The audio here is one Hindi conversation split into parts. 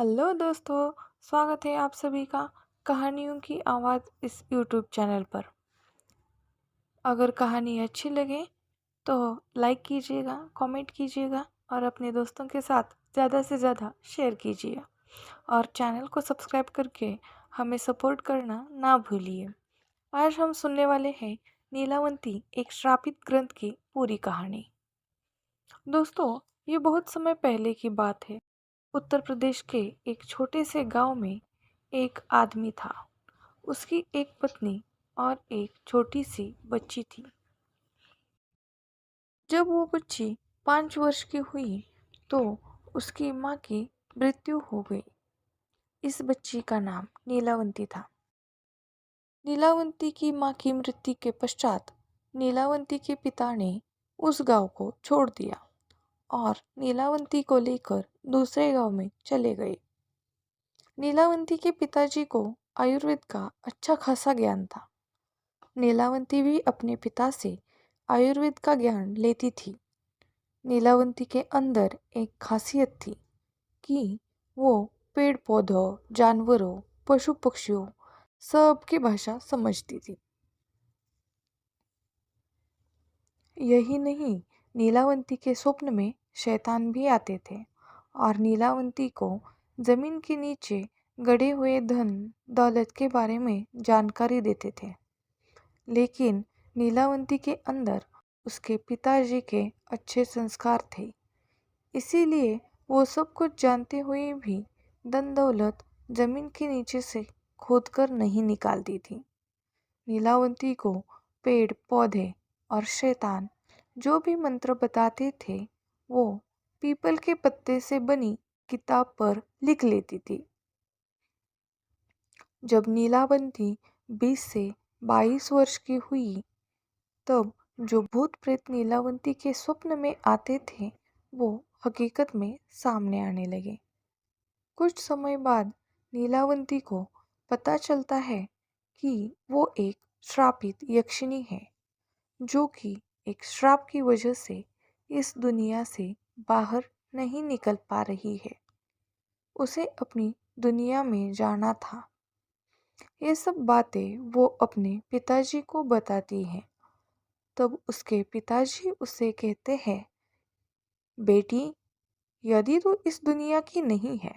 हेलो दोस्तों, स्वागत है आप सभी का कहानियों की आवाज़ इस यूट्यूब चैनल पर। अगर कहानी अच्छी लगे तो लाइक कीजिएगा, कमेंट कीजिएगा और अपने दोस्तों के साथ ज़्यादा से ज़्यादा शेयर कीजिए और चैनल को सब्सक्राइब करके हमें सपोर्ट करना ना भूलिए। आज हम सुनने वाले हैं नीलावंती एक श्रापित ग्रंथ की पूरी कहानी। दोस्तों, ये बहुत समय पहले की बात है। उत्तर प्रदेश के एक छोटे से गांव में एक आदमी था। उसकी एक पत्नी और एक छोटी सी बच्ची थी। जब वो बच्ची 5 वर्ष की हुई तो उसकी माँ की मृत्यु हो गई। इस बच्ची का नाम नीलावंती था। नीलावंती की माँ की मृत्यु के पश्चात नीलावंती के पिता ने उस गांव को छोड़ दिया और नीलावंती को लेकर दूसरे गांव में चले गए। नीलावंती के पिताजी को आयुर्वेद का अच्छा खासा ज्ञान था। नीलावंती भी अपने पिता से आयुर्वेद का ज्ञान लेती थी। नीलावंती के अंदर एक खासियत थी कि वो पेड़ पौधों, जानवरों, पशु पक्षियों सबकी भाषा समझती थी। यही नहीं, नीलावंती के स्वप्न में शैतान भी आते थे और नीलावंती को जमीन के नीचे गड़े हुए धन दौलत के बारे में जानकारी देते थे। लेकिन नीलावंती के अंदर उसके पिताजी के अच्छे संस्कार थे, इसीलिए वो सब कुछ जानते हुए भी धन दौलत जमीन के नीचे से खोदकर नहीं निकालती थी। नीलावंती को पेड़ पौधे और शैतान जो भी मंत्र बताते थे वो पीपल के पत्ते से बनी किताब पर लिख लेती थी। जब नीलावंती 20 से 22 वर्ष की हुई तब जो भूत प्रेत नीलावंती के स्वप्न में आते थे वो हकीकत में सामने आने लगे। कुछ समय बाद नीलावंती को पता चलता है कि वो एक श्रापित यक्षिणी है जो कि एक श्राप की वजह से इस दुनिया से बाहर नहीं निकल पा रही है। उसे अपनी दुनिया में जाना था। ये सब बातें वो अपने पिताजी को बताती है। तब उसके पिताजी उसे कहते हैं, बेटी, यदि तू इस दुनिया की नहीं है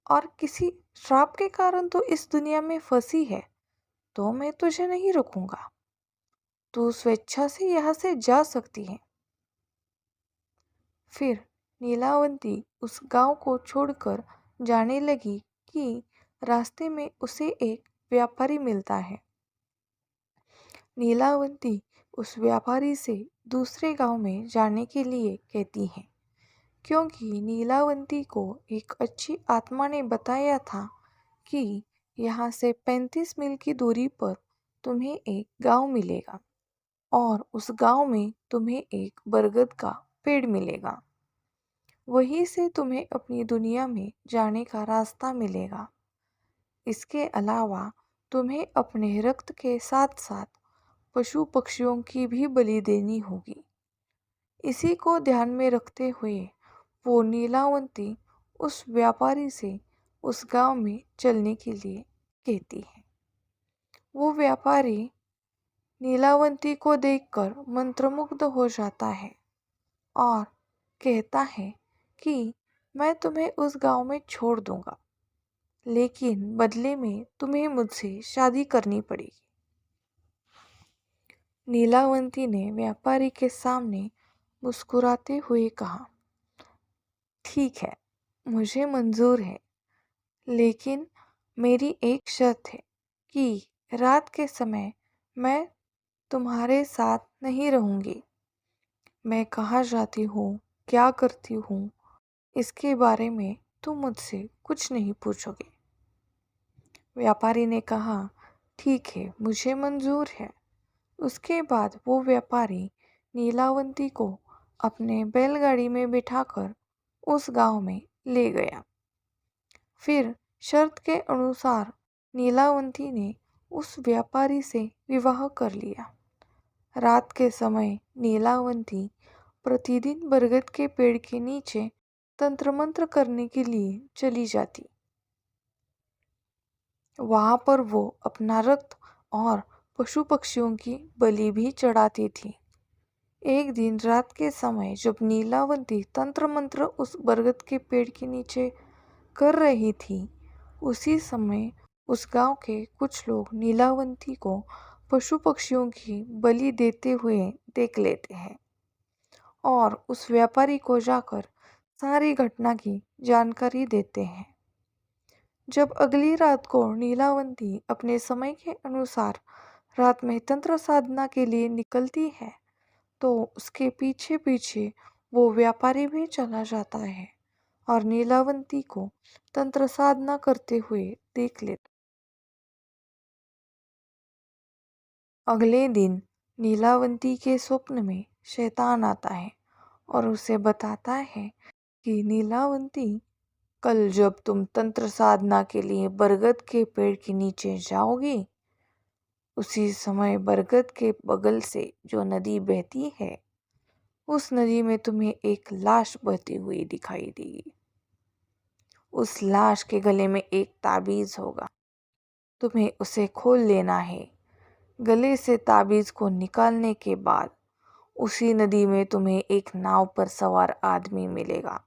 और किसी श्राप के कारण तू इस दुनिया में फंसी है तो मैं तुझे नहीं रोकूंगा। तू स्वेच्छा से यहाँ से जा सकती है। फिर नीलावंती उस गांव को छोड़कर जाने लगी कि रास्ते में उसे एक व्यापारी मिलता है। नीलावंती उस व्यापारी से दूसरे गांव में जाने के लिए कहती है क्योंकि नीलावंती को एक अच्छी आत्मा ने बताया था कि यहाँ से 35 मील की दूरी पर तुम्हें एक गांव मिलेगा और उस गांव में तुम्हें एक बरगद का पेड़ मिलेगा। वहीं से तुम्हें अपनी दुनिया में जाने का रास्ता मिलेगा। इसके अलावा तुम्हें अपने रक्त के साथ साथ पशु पक्षियों की भी बलि देनी होगी। इसी को ध्यान में रखते हुए वो नीलावंती उस व्यापारी से उस गांव में चलने के लिए कहती है। वो व्यापारी नीलावंती को देखकर मंत्रमुग्ध हो जाता है और कहता है कि मैं तुम्हें उस गांव में छोड़ दूंगा, लेकिन बदले में तुम्हें मुझसे शादी करनी पड़ेगी। नीलावंती ने व्यापारी के सामने मुस्कुराते हुए कहा, ठीक है, मुझे मंजूर है, लेकिन मेरी एक शर्त है कि रात के समय मैं तुम्हारे साथ नहीं रहूंगी। मैं कहाँ जाती हूँ, क्या करती हूँ, इसके बारे में तुम मुझसे कुछ नहीं पूछोगे। व्यापारी ने कहा, ठीक है, मुझे मंजूर है। उसके बाद वो व्यापारी नीलावंती को अपने बैलगाड़ी में बिठाकर उस गांव में ले गया। फिर शर्त के अनुसार नीलावंती ने उस व्यापारी से विवाह कर लिया। रात के समय नीलावंती प्रतिदिन बरगद के पेड़ के नीचे तंत्र मंत्र करने के लिए चली जाती। वहां पर वो अपना रक्त और पशु पक्षियों की बलि भी चढ़ाती थी। एक दिन रात के समय जब नीलावंती तंत्र मंत्र उस बरगद के पेड़ के नीचे कर रही थी, उसी समय उस गांव के कुछ लोग नीलावंती को पशु पक्षियों की बलि देते हुए देख लेते हैं और उस व्यापारी को जाकर सारी घटना की जानकारी देते हैं। जब अगली रात को नीलावंती अपने समय के अनुसार रात में तंत्र साधना के लिए निकलती है, तो उसके पीछे पीछे वो व्यापारी भी चला जाता है और नीलावंती को तंत्र साधना करते हुए देख लेता। अगले दिन नीलावंती के स्वप्न में शैतान आता है और उसे बताता है कि नीलावंती, कल जब तुम तंत्र साधना के लिए बरगद के पेड़ के नीचे जाओगी, उसी समय बरगद के बगल से जो नदी बहती है, उस नदी में तुम्हें एक लाश बहती हुई दिखाई देगी। उस लाश के गले में एक ताबीज होगा, तुम्हें उसे खोल लेना है। गले से ताबीज को निकालने के बाद उसी नदी में तुम्हें एक नाव पर सवार आदमी मिलेगा।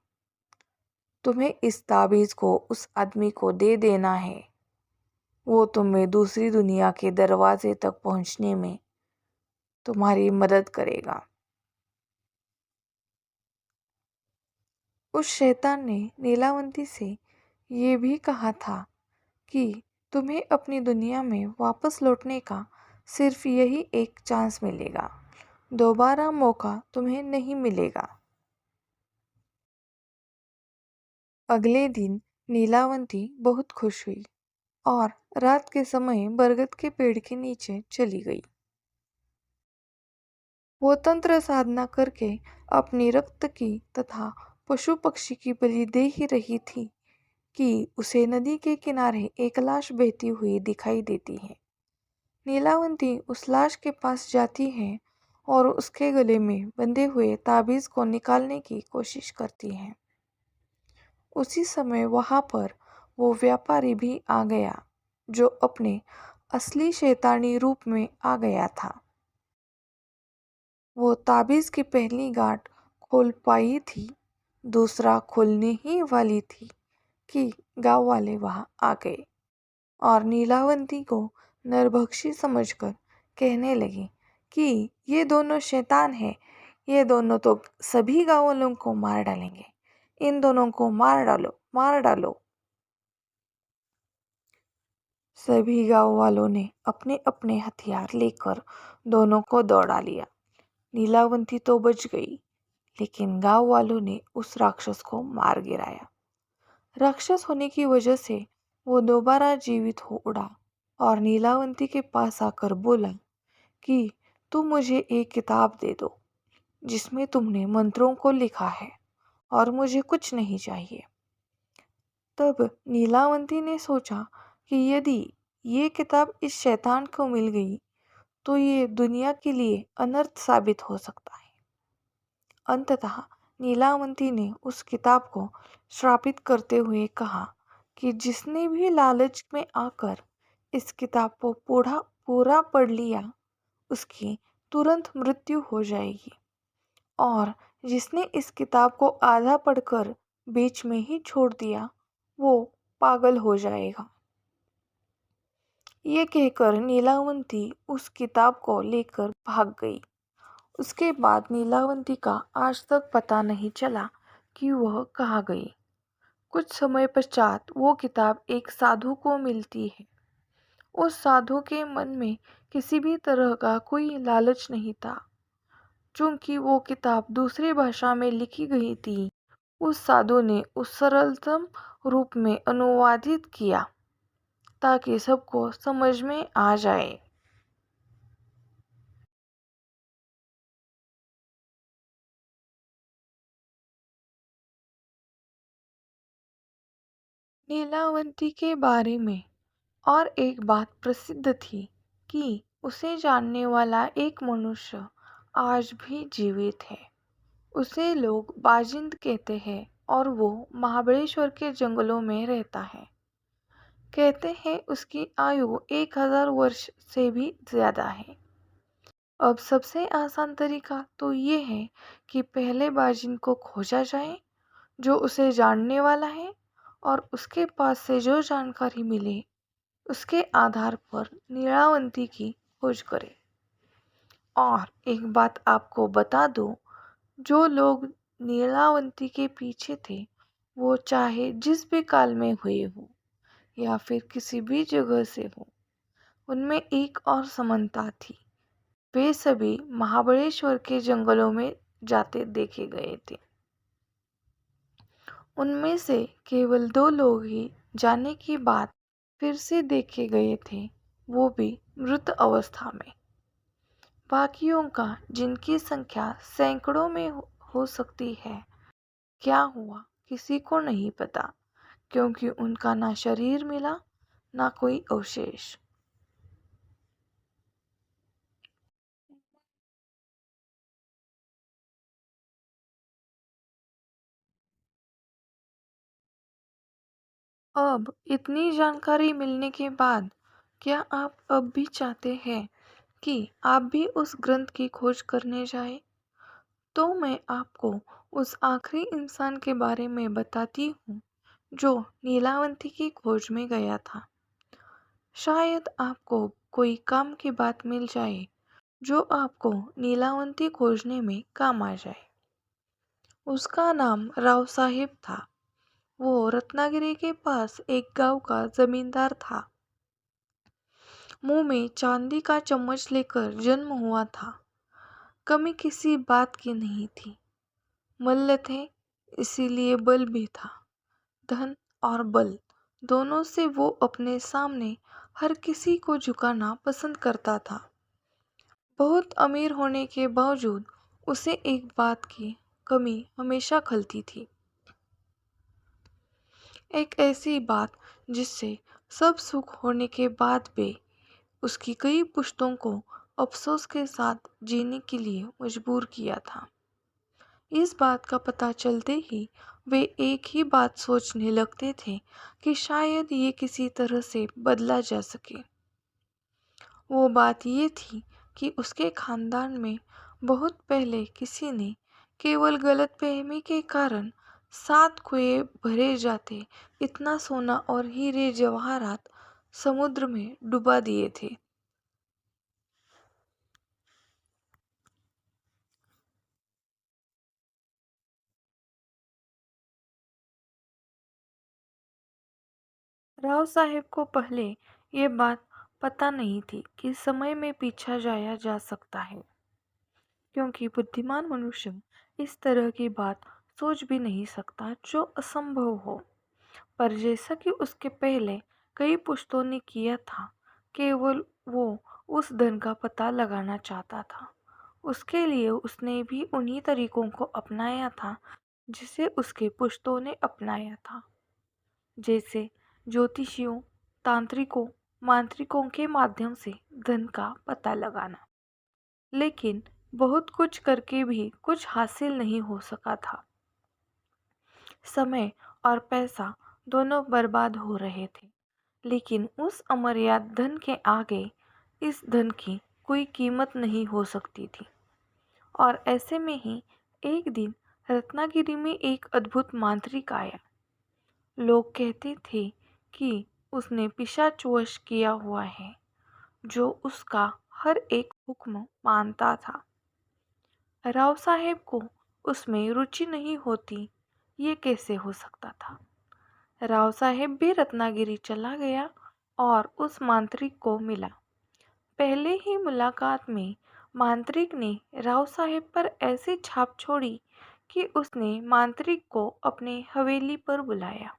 तुम्हें इस ताबीज को उस आदमी को दे देना है। वो तुम्हें दूसरी दुनिया के दरवाजे तक पहुंचने में तुम्हारी मदद करेगा। उस शैतान ने नीलावंती से ये भी कहा था कि तुम्हें अपनी दुनिया में वापस लौटने का सिर्फ यही एक चांस मिलेगा, दोबारा मौका तुम्हें नहीं मिलेगा। अगले दिन नीलावंती बहुत खुश हुई और रात के समय बरगद के पेड़ के नीचे चली गई। वो तंत्र साधना करके अपनी रक्त की तथा पशु पक्षी की बलि दे ही रही थी कि उसे नदी के किनारे एक लाश बहती हुई दिखाई देती है। नीलावंती उस लाश के पास जाती है और उसके गले में बंधे हुए ताबीज को निकालने की कोशिश करती है। उसी समय वहां पर वो व्यापारी भी आ गया, जो अपने असली शैतानी रूप में आ गया था। वो ताबीज की पहली गांठ खोल पाई थी, दूसरा खोलने ही वाली थी कि गांव वाले वहां आ गए और नीलावंती को नरभक्षी समझकर कहने लगे कि ये दोनों शैतान हैं, ये दोनों तो सभी गांव वालों को मार डालेंगे, इन दोनों को मार डालो, मार डालो। सभी गांव वालों ने अपने अपने हथियार लेकर दोनों को दौड़ा लिया। नीलावंती तो बच गई, लेकिन गांव वालों ने उस राक्षस को मार गिराया। राक्षस होने की वजह से वो दोबारा जीवित हो उड़ा और नीलावंती के पास आकर बोला कि तुम मुझे एक किताब दे दो जिसमें तुमने मंत्रों को लिखा है और मुझे कुछ नहीं चाहिए। तब नीलावंती ने सोचा कि यदि ये किताब इस शैतान को मिल गई तो ये दुनिया के लिए अनर्थ साबित हो सकता है। अंततः नीलावंती ने उस किताब को श्रापित करते हुए कहा कि जिसने भी लालच में आकर इस किताब को पूरा पूरा पढ़ लिया, उसकी तुरंत मृत्यु हो जाएगी, और जिसने इस किताब को आधा पढ़कर बीच में ही छोड़ दिया, वो पागल हो जाएगा। ये कहकर नीलावंती उस किताब को लेकर भाग गई। उसके बाद नीलावंती का आज तक पता नहीं चला कि वह कहाँ गई। कुछ समय पश्चात वो किताब एक साधु को मिलती है। उस साधु के मन में किसी भी तरह का कोई लालच नहीं था। चूंकि वो किताब दूसरी भाषा में लिखी गई थी, उस साधु ने उस सरलतम रूप में अनुवादित किया ताकि सबको समझ में आ जाए। नीलावंती के बारे में और एक बात प्रसिद्ध थी कि उसे जानने वाला एक मनुष्य आज भी जीवित है। उसे लोग बाजिंद कहते हैं और वो महाबलेश्वर के जंगलों में रहता है। कहते हैं उसकी आयु 1000 वर्ष से भी ज्यादा है। अब सबसे आसान तरीका तो ये है कि पहले बाजिन को खोजा जाए जो उसे जानने वाला है, और उसके पास से जो जानकारी मिले उसके आधार पर नीलावंती की खोज करें। और एक बात आपको बता दूं, जो लोग नीलावंती के पीछे थे वो चाहे जिस भी काल में हुए हो या फिर किसी भी जगह से हो, उनमें एक और समानता थी। वे सभी महाबलेश्वर के जंगलों में जाते देखे गए थे। उनमें से केवल 2 लोग ही जाने के बाद फिर से देखे गए थे, वो भी मृत अवस्था में। बाकियों का, जिनकी संख्या सैकड़ों में हो सकती है, क्या हुआ किसी को नहीं पता, क्योंकि उनका ना शरीर मिला ना कोई अवशेष। अब इतनी जानकारी मिलने के बाद क्या आप अब भी चाहते हैं कि आप भी उस ग्रंथ की खोज करने जाएं? तो मैं आपको उस आखिरी इंसान के बारे में बताती हूँ जो नीलावंती की खोज में गया था। शायद आपको कोई काम की बात मिल जाए जो आपको नीलावंती खोजने में काम आ जाए। उसका नाम राव साहिब था। वो रत्नागिरी के पास एक गांव का जमींदार था। मुंह में चांदी का चम्मच लेकर जन्म हुआ था। कमी किसी बात की नहीं थी। मल्ल थे, इसीलिए बल भी था। धन और बल दोनों से वो अपने सामने हर किसी को झुकाना पसंद करता था। बहुत अमीर होने के बावजूद उसे एक बात की कमी हमेशा खलती थी। एक ऐसी बात जिससे सब सुख होने के बाद भी उसकी कई पुश्तों को अफसोस के साथ जीने के लिए मजबूर किया था। इस बात का पता चलते ही वे एक ही बात सोचने लगते थे कि शायद ये किसी तरह से बदला जा सके। वो बात ये थी कि उसके खानदान में बहुत पहले किसी ने केवल गलतफहमी के कारण 7 कुएं भरे जाते इतना सोना और हीरे जवाहरात समुद्र में डुबा दिए थे। राव साहेब को पहले ये बात पता नहीं थी कि समय में पीछा जाया जा सकता है, क्योंकि बुद्धिमान मनुष्य इस तरह की बात सोच भी नहीं सकता जो असंभव हो। पर जैसा कि उसके पहले कई पुश्तों ने किया था, केवल वो उस धन का पता लगाना चाहता था। उसके लिए उसने भी उन्हीं तरीकों को अपनाया था जिसे उसके पुश्तों ने अपनाया था, जैसे ज्योतिषियों, तांत्रिकों, मांत्रिकों के माध्यम से धन का पता लगाना। लेकिन बहुत कुछ करके भी कुछ हासिल नहीं हो सका था। समय और पैसा दोनों बर्बाद हो रहे थे। लेकिन उस अमर्याद धन के आगे इस धन की कोई कीमत नहीं हो सकती थी। और ऐसे में ही एक दिन रत्नागिरी में एक अद्भुत मांत्रिक आया। लोग कहते थे कि उसने पिशाच वश किया हुआ है, जो उसका हर एक हुक्म मानता था। राव साहेब को उसमें रुचि नहीं होती, ये कैसे हो सकता था। राव साहेब भी रत्नागिरी चला गया और उस मांत्रिक को मिला। पहले ही मुलाकात में मांत्रिक ने राव साहेब पर ऐसी छाप छोड़ी कि उसने मांत्रिक को अपने हवेली पर बुलाया।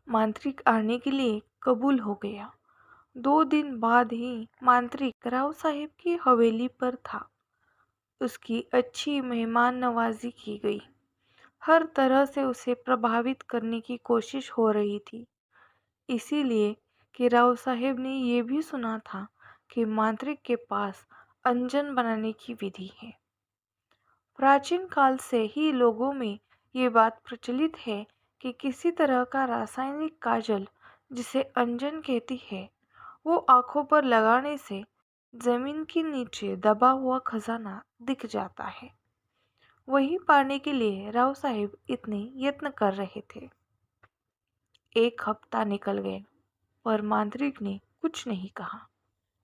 मांत्रिक आने के लिए कबूल हो गया। 2 दिन बाद ही मांत्रिक राव साहेब की हवेली पर था। उसकी अच्छी मेहमान नवाजी की गई। हर तरह से उसे प्रभावित करने की कोशिश हो रही थी, इसीलिए कि राव साहेब ने यह भी सुना था कि मांत्रिक के पास अंजन बनाने की विधि है। प्राचीन काल से ही लोगों में ये बात प्रचलित है कि किसी तरह का रासायनिक काजल, जिसे अंजन कहती है, वो आंखों पर लगाने से जमीन के नीचे दबा हुआ खजाना दिख जाता है। वही पाने के लिए राव साहिब इतने यत्न कर रहे थे। एक हफ्ता निकल गया पर मांत्रिक ने कुछ नहीं कहा।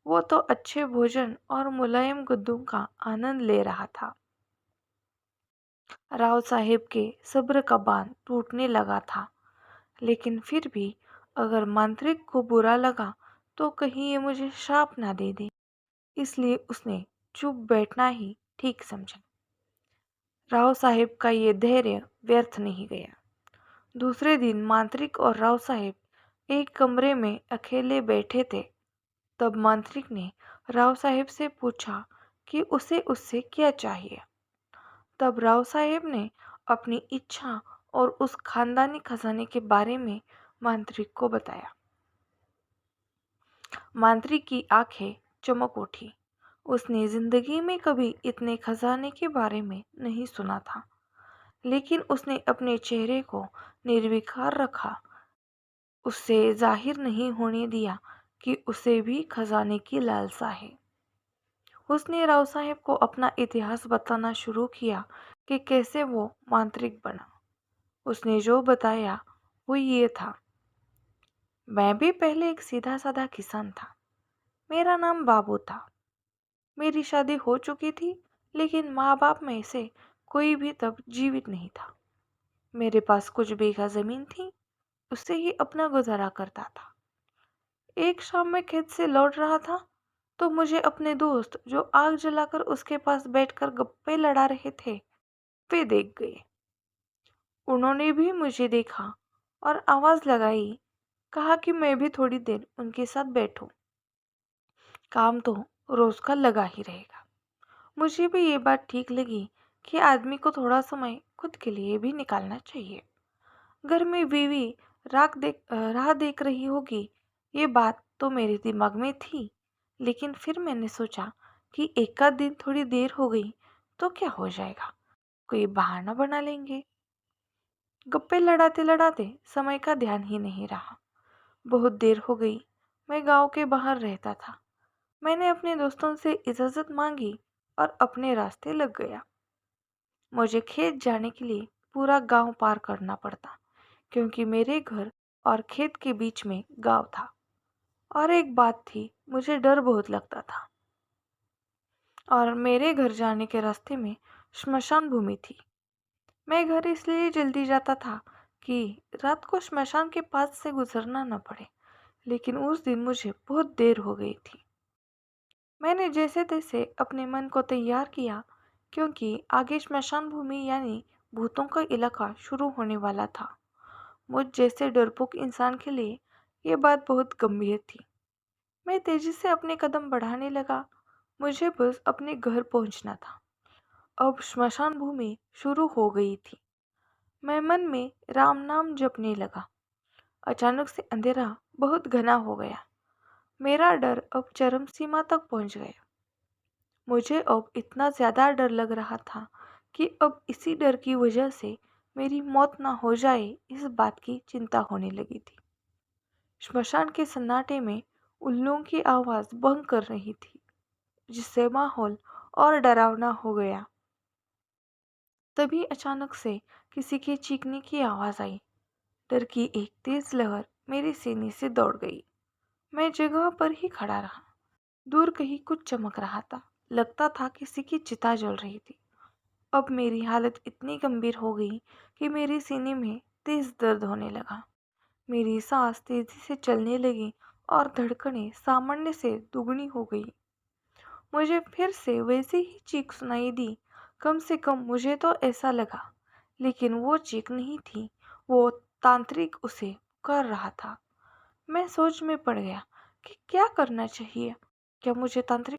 वो तो अच्छे भोजन और मुलायम गद्दों का आनंद ले रहा था। राव साहिब के सब्र का बांध टूटने लगा था, लेकिन फिर भी अगर मांत्रिक को बुरा लगा तो कहीं ये मुझे श्राप ना दे दे, इसलिए उसने चुप बैठना ही ठीक समझा। राव साहिब का ये धैर्य व्यर्थ नहीं गया। दूसरे दिन मांत्रिक और राव साहिब एक कमरे में अकेले बैठे थे। तब मांत्रिक ने राव साहिब से पूछा कि उसे उससे क्या चाहिए। तब राव साहिब ने अपनी इच्छा और उस खानदानी खजाने के बारे में मांत्रिक को बताया। मांत्रिक की आंखें चमक उठी। उसने जिंदगी में कभी इतने खजाने के बारे में नहीं सुना था, लेकिन उसने अपने चेहरे को निर्विकार रखा। उससे जाहिर नहीं होने दिया कि उसे भी खजाने की लालसा है। उसने राव साहब को अपना इतिहास बताना शुरू किया कि कैसे वो मांत्रिक बना। उसने जो बताया वो ये था। मैं भी पहले एक सीधा साधा किसान था। मेरा नाम बाबू था। मेरी शादी हो चुकी थी, लेकिन माँ बाप में से कोई भी तब जीवित नहीं था। मेरे पास कुछ बीघा जमीन थी, उससे ही अपना गुजारा करता था। एक शाम मैं खेत से लौट रहा था तो मुझे अपने दोस्त, जो आग जलाकर उसके पास बैठकर गप्पे लड़ा रहे थे, वे देख गए। उन्होंने भी मुझे देखा और आवाज लगाई, कहा कि मैं भी थोड़ी देर उनके साथ बैठूं। काम तो रोज का लगा ही रहेगा। मुझे भी ये बात ठीक लगी कि आदमी को थोड़ा समय खुद के लिए भी निकालना चाहिए। घर में बीवी राह देख रही होगी, ये बात तो मेरे दिमाग में थी, लेकिन फिर मैंने सोचा कि एक आध दिन थोड़ी देर हो गई तो क्या हो जाएगा, कोई बहाना बना लेंगे। गप्पे लड़ाते लड़ाते समय का ध्यान ही नहीं रहा। बहुत देर हो गई। मैं गांव के बाहर रहता था। मैंने अपने दोस्तों से इजाज़त मांगी और अपने रास्ते लग गया। मुझे खेत जाने के लिए पूरा गांव पार करना पड़ता, क्योंकि मेरे घर और खेत के बीच में गांव था। और एक बात थी, मुझे डर बहुत लगता था। और मेरे घर जाने के रास्ते में श्मशान भूमि थी। मैं घर इसलिए जल्दी जाता था कि रात को श्मशान के पास से गुजरना न पड़े, लेकिन उस दिन मुझे बहुत देर हो गई थी। मैंने जैसे तैसे अपने मन को तैयार किया, क्योंकि आगे श्मशान भूमि यानी भूतों का इलाका शुरू होने वाला था। मुझ जैसे डरपोक इंसान के लिए ये बात बहुत गंभीर थी। मैं तेजी से अपने कदम बढ़ाने लगा। मुझे बस अपने घर पहुंचना था। अब श्मशान भूमि शुरू हो गई थी। मैं मन में राम नाम जपने लगा। अचानक से अंधेरा बहुत घना हो गया। मेरा डर अब चरम सीमा तक पहुंच गया। मुझे अब इतना ज़्यादा डर लग रहा था कि अब इसी डर की वजह से मेरी मौत ना हो जाए, इस बात की चिंता होने लगी थी। श्मशान के सन्नाटे में उल्लुओं की आवाज़ भंग कर रही थी, जिससे माहौल और डरावना हो गया। तभी अचानक से किसी के चीखने की आवाज़ आई। डर की एक तेज लहर मेरे सीने से दौड़ गई। मैं जगह पर ही खड़ा रहा। दूर कहीं कुछ चमक रहा था। लगता था किसी की चिता जल रही थी। अब मेरी हालत इतनी गंभीर हो गई कि मेरे सीने में तेज दर्द होने लगा। मेरी सांस तेजी से चलने लगी और धड़कनें सामान्य से दुगनी हो गई। मुझे फिर से वैसी ही चीख सुनाई दी। कम से कम मुझे तो ऐसा लगा, लेकिन वो चीख नहीं थी, वो तांत्रिक उसे कर रहा था। मैं सोच में पड़ गया कि क्या करना चाहिए। क्या मुझे तांत्रिक